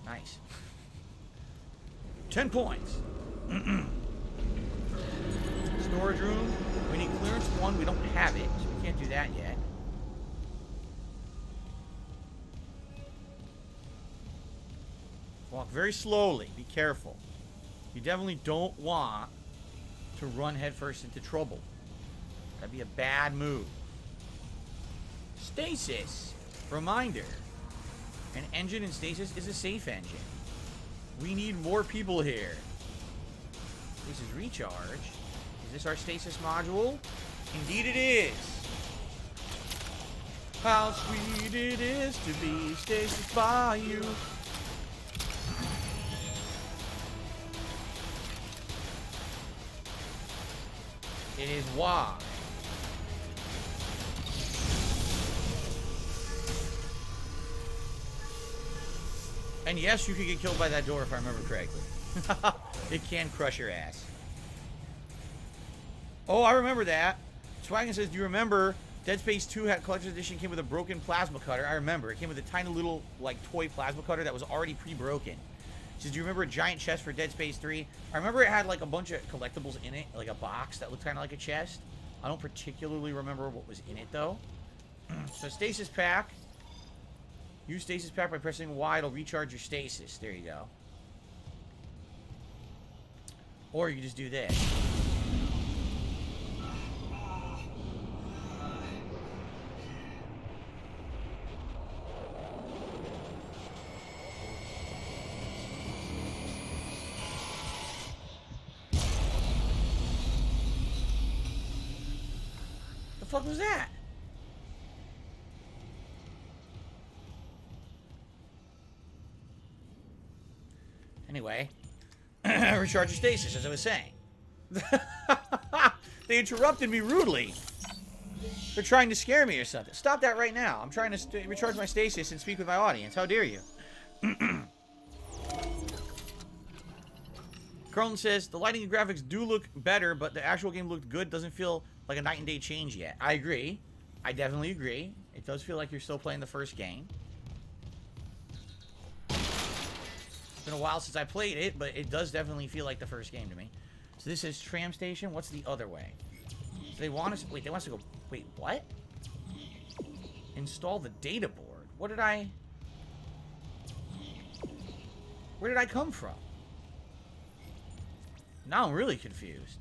Nice. 10 points. Storage room. We need clearance 1. We don't have it, so we can't do that yet. Walk very slowly. Be careful. You definitely don't want to run headfirst into trouble. That'd be a bad move. Stasis. Reminder. An engine in stasis is a safe engine. We need more people here. This is recharge. Is this our stasis module? Indeed it is. How sweet it is to be stasis by you. It is why. And yes, you could get killed by that door if I remember correctly. It can crush your ass. Oh, I remember that. Swaggin says, do you remember Dead Space 2 had collector's edition, came with a broken plasma cutter? I remember. It came with a tiny little, like, toy plasma cutter that was already pre-broken. Says, do you remember a giant chest for Dead Space 3? I remember it had, like, a bunch of collectibles in it, like a box that looked kind of like a chest. I don't particularly remember what was in it, though. So, stasis pack. Use stasis pack by pressing Y. It'll recharge your stasis. There you go. Or you can just do this. The fuck was that? Anyway, recharge your stasis, as I was saying. They interrupted me rudely. They're trying to scare me or something. Stop that right now. I'm trying to recharge my stasis and speak with my audience. How dare you? Carlton says, the lighting and graphics do look better, but the actual game looked good. Doesn't feel like a night and day change yet. I agree. I definitely agree. It does feel like you're still playing the first game. It's been a while since I played it, but it does definitely feel like the first game to me. So this is tram station. What's the other way? So they want us... Wait, they want us to go... Wait, what? Install the data board. What did I... Where did I come from? Now I'm really confused.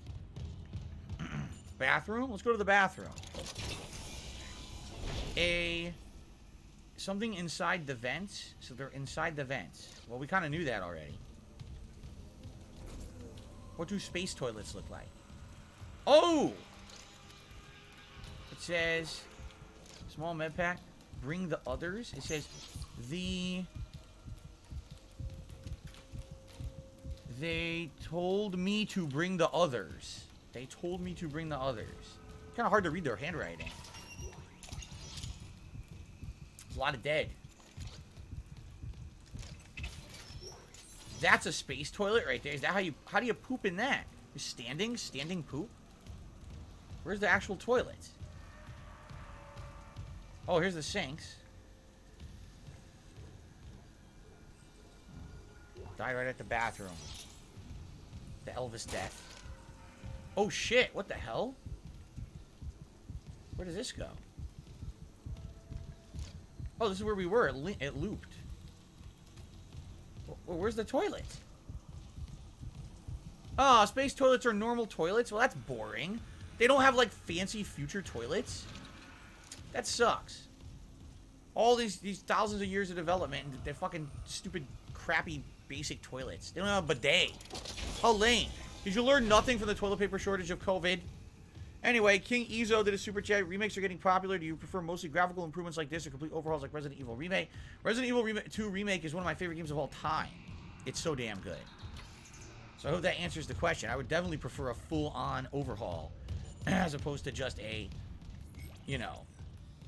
Bathroom? Let's go to the bathroom. Something inside the vents. So they're inside the vents. Well, we kind of knew that already. What do space toilets look like? Oh! It says... Small med pack. Bring the others. It says... They told me to bring the others. They told me to bring the others. Kind of hard to read their handwriting. There's a lot of dead. That's a space toilet right there. Is that how do you poop in that? You're standing poop? Where's the actual toilet? Oh, here's the sinks. Die right at the bathroom. The Elvis death. Oh shit, what the hell? Where does this go? Oh, this is where we were. It looped. Well, where's the toilet? Oh, space toilets are normal toilets? Well, that's boring. They don't have, like, fancy future toilets? That sucks. All these thousands of years of development, and they're fucking stupid, crappy, basic toilets. They don't have a bidet. How lame. Did you learn nothing from the toilet paper shortage of COVID? Anyway, King Ezo did a super chat. Remakes are getting popular. Do you prefer mostly graphical improvements like this or complete overhauls like Resident Evil Remake? Resident Evil 2 Remake is one of my favorite games of all time. It's so damn good. So I hope that answers the question. I would definitely prefer a full-on overhaul as opposed to just a, you know,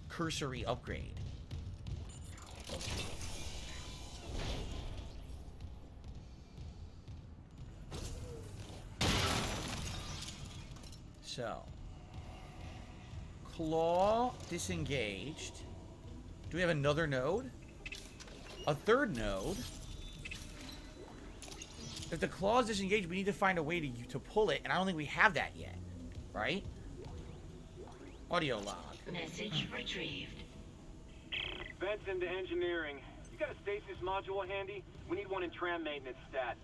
cursory upgrade. So, claw disengaged. Do we have another node? A third node? If the claw is disengaged, we need to find a way to pull it, and I don't think we have that yet. Right? Audio log. Message retrieved. Vents into engineering. You got a stasis module handy? We need one in tram maintenance stat.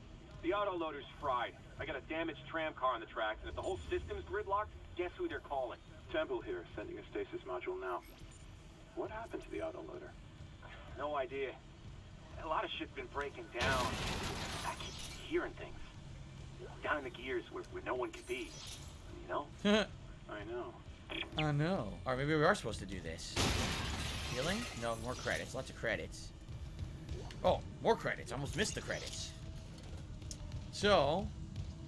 The autoloader's fried. I got a damaged tram car on the tracks, and if the whole system's gridlocked, guess who they're calling? Temple here, sending a stasis module now. What happened to the autoloader? No idea. A lot of shit's been breaking down. I keep hearing things. Down in the gears where no one can be. You know? I know. I know. Or maybe we are supposed to do this. Healing? No, more credits. Lots of credits. Oh, more credits. I almost missed the credits. So,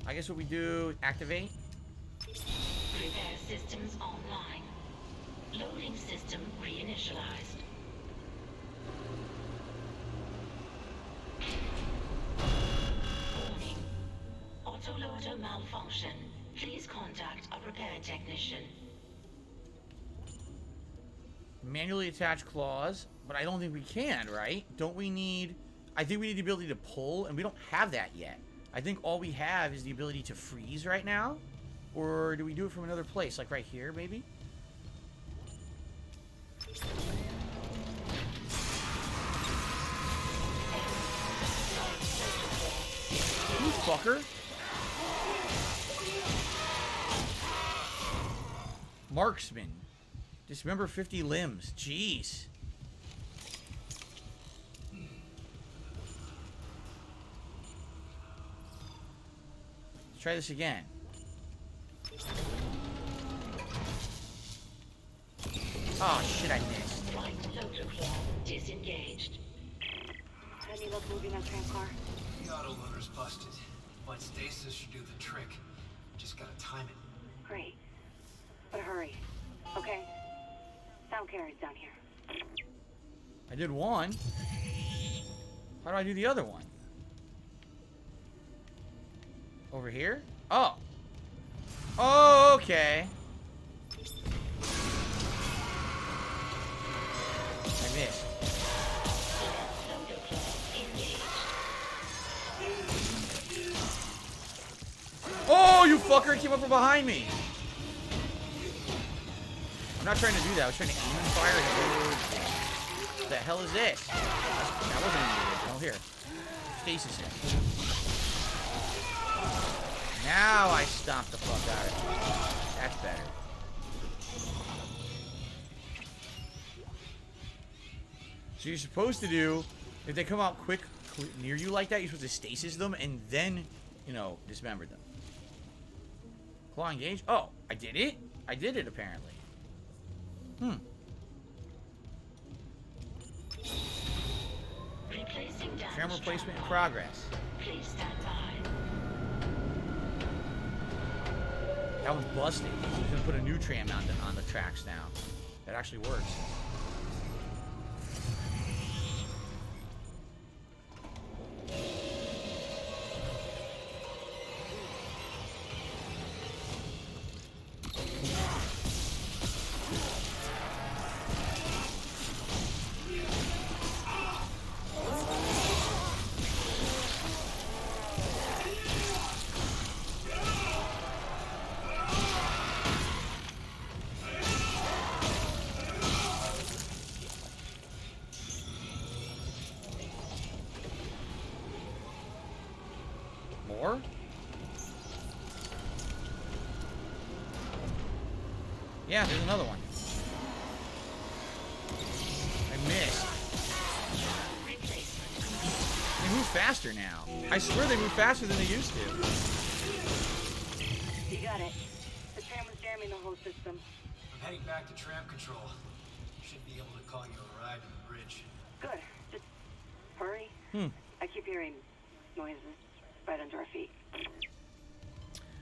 I guess what we do, activate. Repair systems online. Loading system reinitialized. Warning. Autoloader malfunction. Please contact a repair technician. Manually attach claws, but I don't think we can, right? Don't we need... I think we need the ability to pull, and we don't have that yet. I think all we have is the ability to freeze right now. Or do we do it from another place? Like right here, maybe? You fucker. Marksman. Dismember 50 limbs. Jeez. Let's try this again. Oh shit, I missed. Flight loader claw disengaged. Any luck moving that tram car? The autoloader's busted, but stasis should do the trick. Just gotta time it. Great. But hurry. Okay? Sound carries down here. I did one. How do I do the other one? Over here? Oh. Oh, okay. I missed. Oh, you fucker! It came up from behind me. I'm not trying to do that. I was trying to aim and fire it. What the hell is this? That wasn't in the original. Here. Stasis here. Now I stomped the fuck out of it. That's better. So you're supposed to do, if they come out quick near you like that, you're supposed to stasis them and then, you know, dismember them. Claw engage? Oh, I did it? I did it apparently. Tram replacement in progress. Please stand by. That one's busted. He's gonna put a new tram on the tracks now. That actually works. More? Yeah, there's another one. I missed. They move faster now. I swear they move faster than they used to. You got it. The tram was jamming the whole system. I'm heading back to tram control. Should be able to call you a ride to the bridge. Good. Just hurry. I keep hearing noises right under our feet.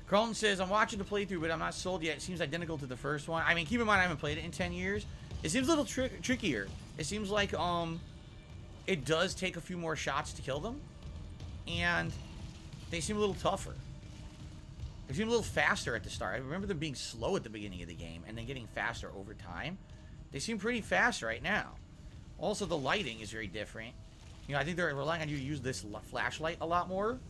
Carlton says, I'm watching the playthrough, but I'm not sold yet. It seems identical to the first one. I mean, keep in mind, I haven't played it in 10 years. It seems a little trickier. It seems like it does take a few more shots to kill them. And they seem a little tougher. They seem a little faster at the start. I remember them being slow at the beginning of the game and then getting faster over time. They seem pretty fast right now. Also, the lighting is very different. You know, I think they're relying on you to use this flashlight a lot more.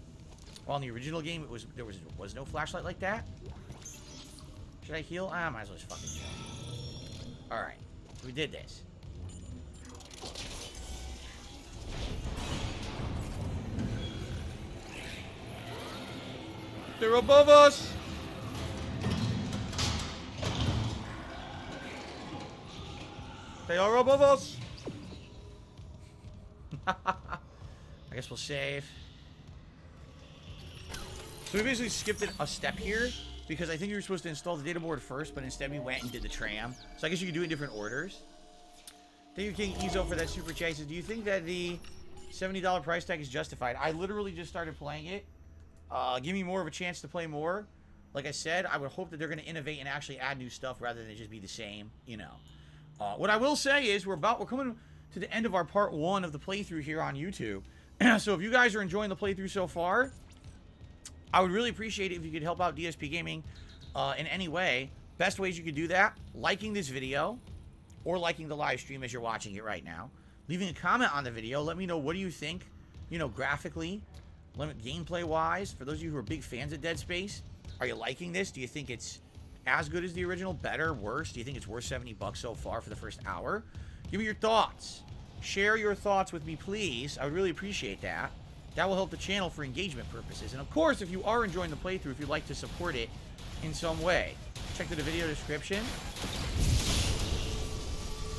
While in the original game, there was no flashlight like that. Should I heal? I might as well just fucking heal. Alright. We did this. They're above us! They are above us! I guess we'll save. So we basically skipped a step here because I think you were supposed to install the data board first, but instead we went and did the tram. So I guess you could do it in different orders. Thank you, King Ezo, for that super chat. Do you think that the $70 price tag is justified? I literally just started playing it. Give me more of a chance to play more. Like I said, I would hope that they're going to innovate and actually add new stuff rather than just be the same, you know. What I will say is we're coming to the end of our part 1 of the playthrough here on YouTube. So if you guys are enjoying the playthrough so far, I would really appreciate it if you could help out DSPGaming in any way. Best ways you could do that, liking this video or liking the live stream as you're watching it right now. Leaving a comment on the video. Let me know, what do you think, you know, graphically, gameplay-wise. For those of you who are big fans of Dead Space, are you liking this? Do you think it's as good as the original, better, worse? Do you think it's worth $70 so far for the first hour? Give me your thoughts. Share your thoughts with me, please. I would really appreciate that. That will help the channel for engagement purposes. And of course, if you are enjoying the playthrough, if you'd like to support it in some way, check the video description.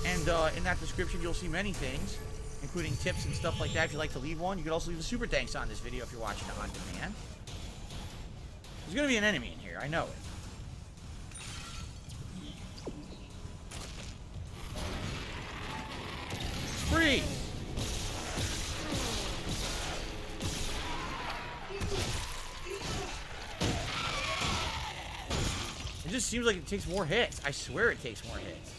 And in that description, you'll see many things, including tips and stuff like that. If you'd like to leave one, you can also leave a super thanks on this video if you're watching it on demand. There's going to be an enemy in here. I know it. It just seems like it takes more hits. I swear it takes more hits.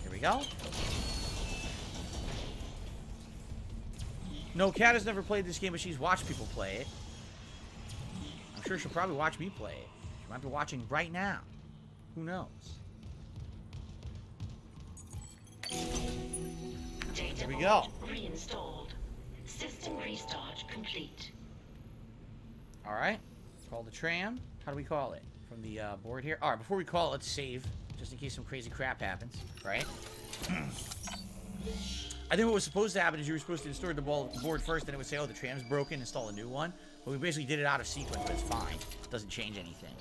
Here we go. No, Kat has never played this game, but she's watched people play it. I'm sure she'll probably watch me play it. She might be watching right now. Who knows? Data Here we go. Reinstalled. System restart complete. All right. Call the tram. How do we call it? From the board here. All right, before we call it, let's save. Just in case some crazy crap happens. Right? I think what was supposed to happen is you were supposed to install the board first, then it would say, oh, the tram's broken, install a new one. But we basically did it out of sequence, but it's fine. It doesn't change anything.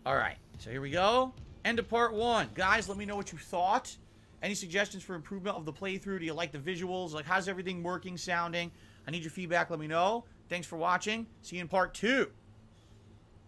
All right. So here we go. End of part 1. Guys, let me know what you thought. Any suggestions for improvement of the playthrough? Do you like the visuals? Like, how's everything working, sounding? I need your feedback. Let me know. Thanks for watching. See you in part 2.